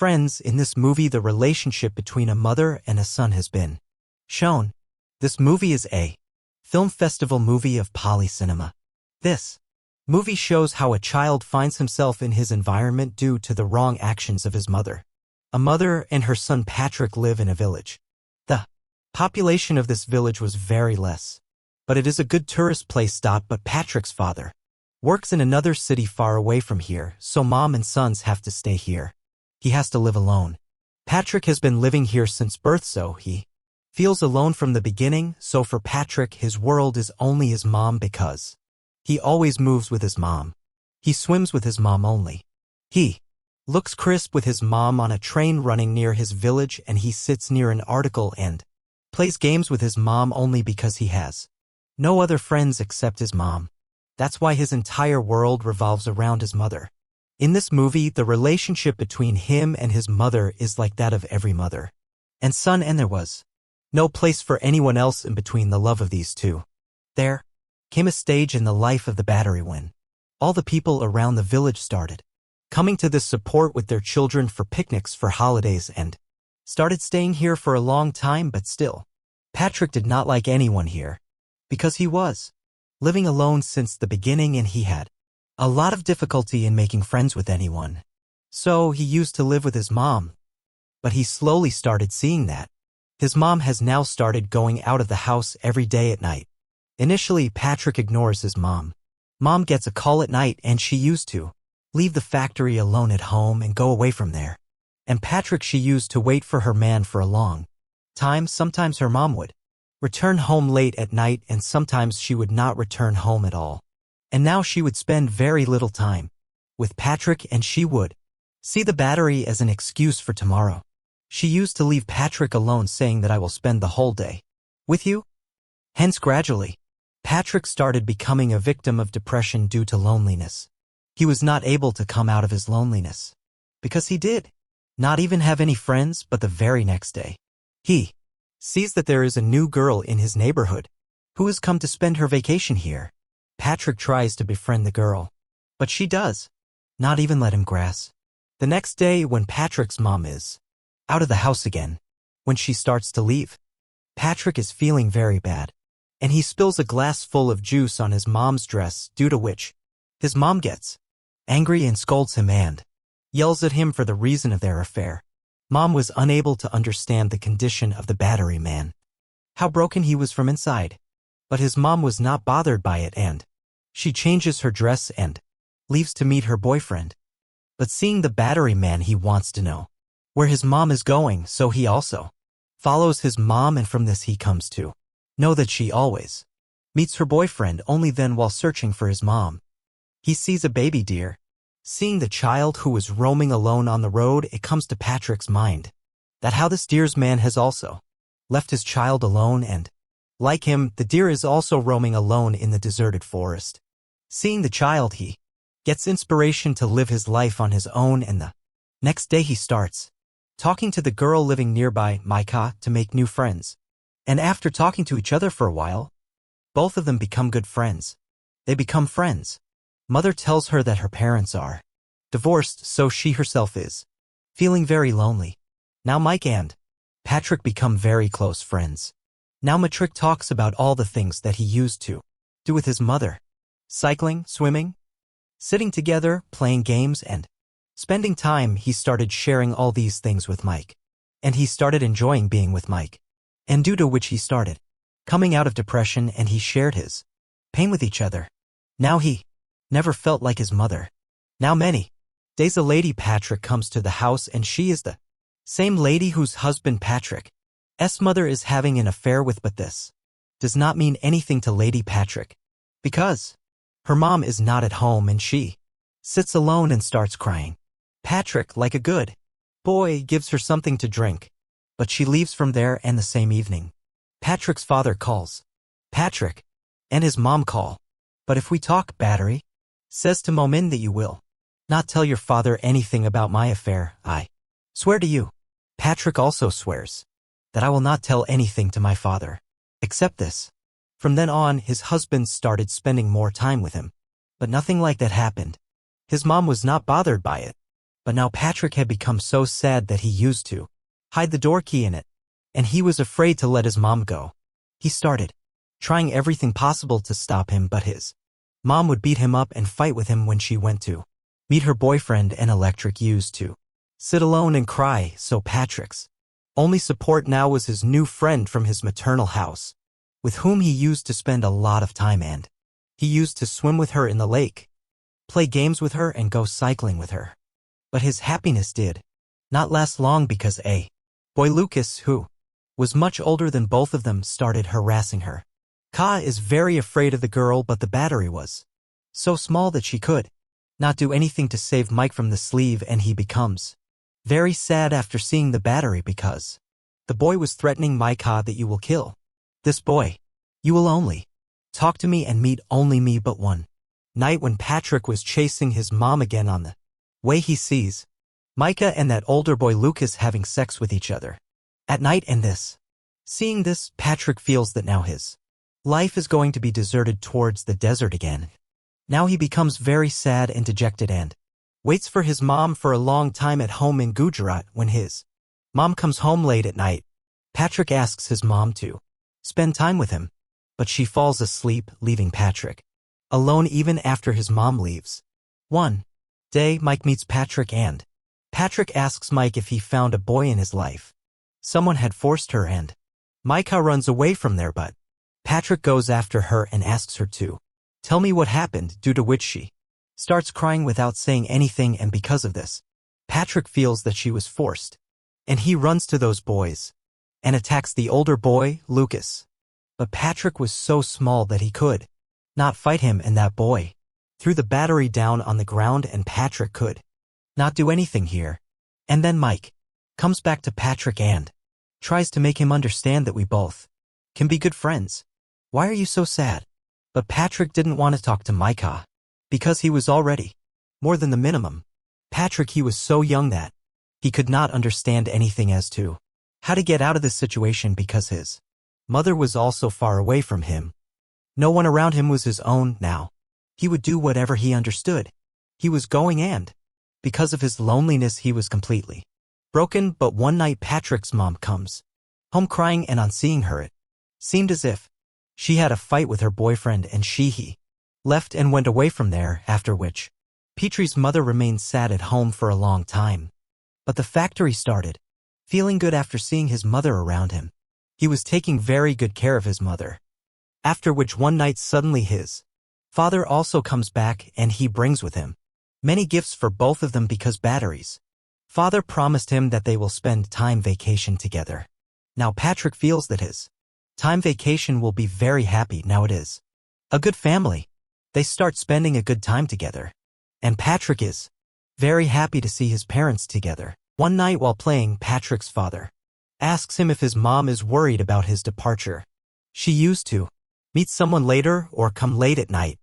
Friends, in this movie the relationship between a mother and a son has been shown. This movie is a film festival movie of polycinema. This movie shows how a child finds himself in his environment due to the wrong actions of his mother. A mother and her son Piotrek live in a village. The population of this village was very less, but it is a good tourist place. But Piotrek's father works in another city far away from here, so mom and sons have to stay here. He has to live alone. Piotrek has been living here since birth, so he feels alone from the beginning. So for Piotrek, his world is only his mom because he always moves with his mom. He swims with his mom only. He looks crisp with his mom on a train running near his village, and he sits near an article and plays games with his mom only because he has no other friends except his mom. That's why his entire world revolves around his mother. In this movie, the relationship between him and his mother is like that of every mother and son, and there was no place for anyone else in between the love of these two. There came a stage in the life of the battery when all the people around the village started coming to this support with their children for picnics for holidays and started staying here for a long time. But still, Piotrek did not like anyone here because he was living alone since the beginning, and he had a lot of difficulty in making friends with anyone. So he used to live with his mom. But he slowly started seeing that his mom has now started going out of the house every day at night. Initially, Piotrek ignores his mom. Mom gets a call at night, and she used to leave the factory alone at home and go away from there. And Piotrek, she used to wait for her man for a long time. Sometimes her mom would return home late at night, and sometimes she would not return home at all. And now she would spend very little time with Piotrek, and she would see the battery as an excuse for tomorrow. She used to leave Piotrek alone, saying that I will spend the whole day with you. Hence, gradually, Piotrek started becoming a victim of depression due to loneliness. He was not able to come out of his loneliness because he did not even have any friends. But the very next day, he sees that there is a new girl in his neighborhood who has come to spend her vacation here. Piotrek tries to befriend the girl, but she does not even let him grasp. The next day, when Piotrek's mom is out of the house again, when she starts to leave, Piotrek is feeling very bad, and he spills a glass full of juice on his mom's dress, due to which his mom gets angry and scolds him and yells at him for the reason of their affair. Mom was unable to understand the condition of the battery man, how broken he was from inside. But his mom was not bothered by it, and she changes her dress and leaves to meet her boyfriend. But seeing the battery man, he wants to know where his mom is going, so he also follows his mom, and from this he comes to know that she always meets her boyfriend only then while searching for his mom. He sees a baby deer. Seeing the child who was roaming alone on the road, it comes to Piotrек's mind that how this deer's man has also left his child alone, and like him, the deer is also roaming alone in the deserted forest. Seeing the child, he gets inspiration to live his life on his own, and the next day he starts talking to the girl living nearby, Micah, to make new friends. And after talking to each other for a while, both of them become good friends. They become friends. Mother tells her that her parents are divorced, so she herself is feeling very lonely. Now Mike and Piotrek become very close friends. Now Piotrek talks about all the things that he used to do with his mother: cycling, swimming, sitting together, playing games, and spending time. He started sharing all these things with Mike, and he started enjoying being with Mike, and due to which he started coming out of depression, and he shared his pain with each other. Now he never felt like his mother. Now many days a lady Piotrek comes to the house, and she is the same lady whose husband Piotrek mother is having an affair with. But this does not mean anything to Lady Piotrek because her mom is not at home, and she sits alone and starts crying. Piotrek, like a good boy, gives her something to drink, but she leaves from there, and the same evening, Piotrек's father calls Piotrek, and his mom call. But if we talk, battery says to Momin that you will not tell your father anything about my affair. I swear to you. Piotrek also swears that I will not tell anything to my father, except this. From then on, his husband started spending more time with him. But nothing like that happened. His mom was not bothered by it. But now Piotrek had become so sad that he used to hide the door key in it, and he was afraid to let his mom go. He started trying everything possible to stop him, but his mom would beat him up and fight with him when she went to meet her boyfriend, and Electric used to sit alone and cry, so Piotrik's only support now was his new friend from his maternal house, with whom he used to spend a lot of time, and he used to swim with her in the lake, play games with her, and go cycling with her. But his happiness did not last long, because a boy, Lucas, who was much older than both of them, started harassing her. Ka is very afraid of the girl, but the battery was so small that she could not do anything to save Mike from the sleeve, and he becomes very sad after seeing the battery, because the boy was threatening Mike that you will kill this boy. You will only talk to me and meet only me. But one night when Piotrek was chasing his mom again, on the way he sees Micah and that older boy Lucas having sex with each other at night, and seeing this, Piotrek feels that now his life is going to be deserted towards the desert again. Now he becomes very sad and dejected, and waits for his mom for a long time at home in Gujarat. When his mom comes home late at night, Piotrek asks his mom to spend time with him, but she falls asleep, leaving Piotrek alone even after his mom leaves. One day, Mike meets Piotrek, and Piotrek asks Mike if he found a boy in his life. Someone had forced her, and Micah runs away from there, but Piotrek goes after her and asks her to tell me what happened, due to which she starts crying without saying anything, and because of this, Piotrek feels that she was forced, and he runs to those boys and attacks the older boy, Lucas. But Piotrek was so small that he could not fight him, and that boy threw the battery down on the ground, and Piotrek could not do anything here. And then Mike comes back to Piotrek and tries to make him understand that we both can be good friends. Why are you so sad? But Piotrek didn't want to talk to Micah, because he was already more than the minimum. Piotrek, he was so young that he could not understand anything as to how to get out of this situation, because his mother was also far away from him. No one around him was his own now. He would do whatever he understood he was going, and because of his loneliness he was completely broken. But one night Piotrik's mom comes home crying, and on seeing her it seemed as if she had a fight with her boyfriend, and he left and went away from there, after which Petrie's mother remained sad at home for a long time. But the factory started feeling good after seeing his mother around him. He was taking very good care of his mother. After which one night suddenly his father also comes back, and he brings with him many gifts for both of them, because batteries father promised him that they will spend time vacation together. Now Piotrek feels that his time vacation will be very happy. Now it is a good family. They start spending a good time together, and Piotrek is very happy to see his parents together. One night while playing, Piotrik's father asks him if his mom is worried about his departure. She used to meet someone later or come late at night,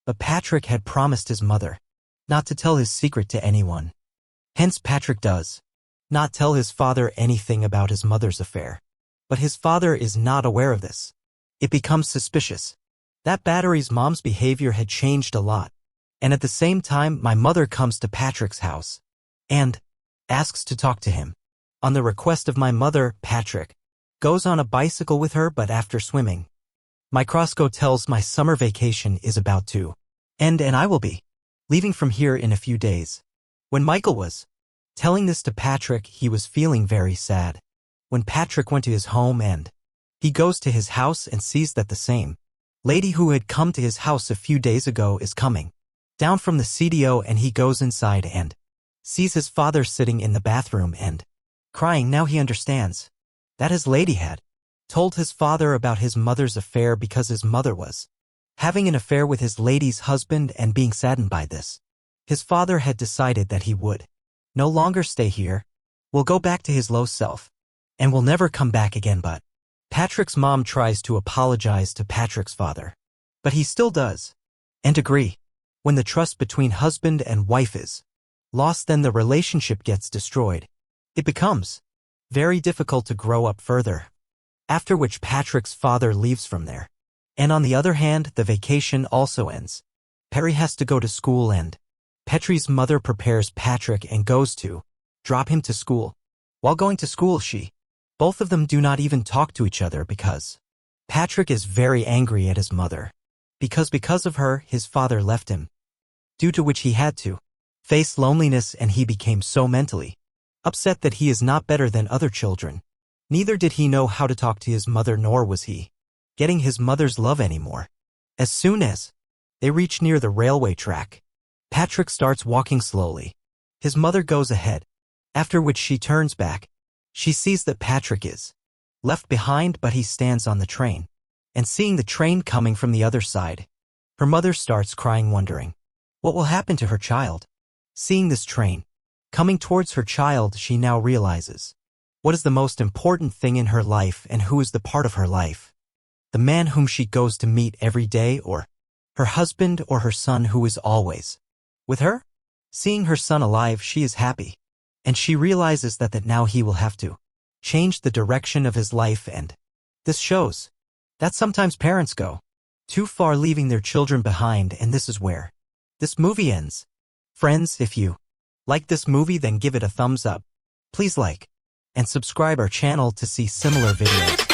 but Piotrek had promised his mother not to tell his secret to anyone. Hence Piotrek does not tell his father anything about his mother's affair. But his father is not aware of this. It becomes suspicious that Battery's mom's behavior had changed a lot, and at the same time my mother comes to Piotrik's house and asks to talk to him. On the request of my mother, Piotrek goes on a bicycle with her, but after swimming, my Crossco tells my summer vacation is about to end and I will be leaving from here in a few days. When Michael was telling this to Piotrek, he was feeling very sad. When Piotrek went to his home and he goes to his house and sees that the same lady who had come to his house a few days ago is coming down from the CDO, and he goes inside and sees his father sitting in the bathroom and crying. Now he understands that his lady had told his father about his mother's affair, because his mother was having an affair with his lady's husband, and being saddened by this, his father had decided that he would no longer stay here, will go back to his low self, and will never come back again. But Piotrik's mom tries to apologize to Piotrik's father, but he still does and agree. When the trust between husband and wife is lost, then the relationship gets destroyed. It becomes very difficult to grow up further, after which Piotrik's father leaves from there. And on the other hand, the vacation also ends. Perry has to go to school, and Petri's mother prepares Piotrek and goes to drop him to school. While going to school, both of them do not even talk to each other because Piotrek is very angry at his mother. Because of her, his father left him, due to which he had to face loneliness, and he became so mentally upset that he is not better than other children. Neither did he know how to talk to his mother, nor was he getting his mother's love anymore. As soon as they reach near the railway track, Piotrek starts walking slowly. His mother goes ahead, after which she turns back. She sees that Piotrek is left behind, but he stands on the train. And seeing the train coming from the other side, her mother starts crying, wondering what will happen to her child. Seeing this train coming towards her child, she now realizes what is the most important thing in her life and who is the part of her life. The man whom she goes to meet every day, or her husband, or her son who is always with her. Seeing her son alive, she is happy, and she realizes that now he will have to change the direction of his life, and this shows that sometimes parents go too far, leaving their children behind, and this is where this movie ends. Friends, if you like this movie, then give it a thumbs up. Please like and subscribe our channel to see similar videos.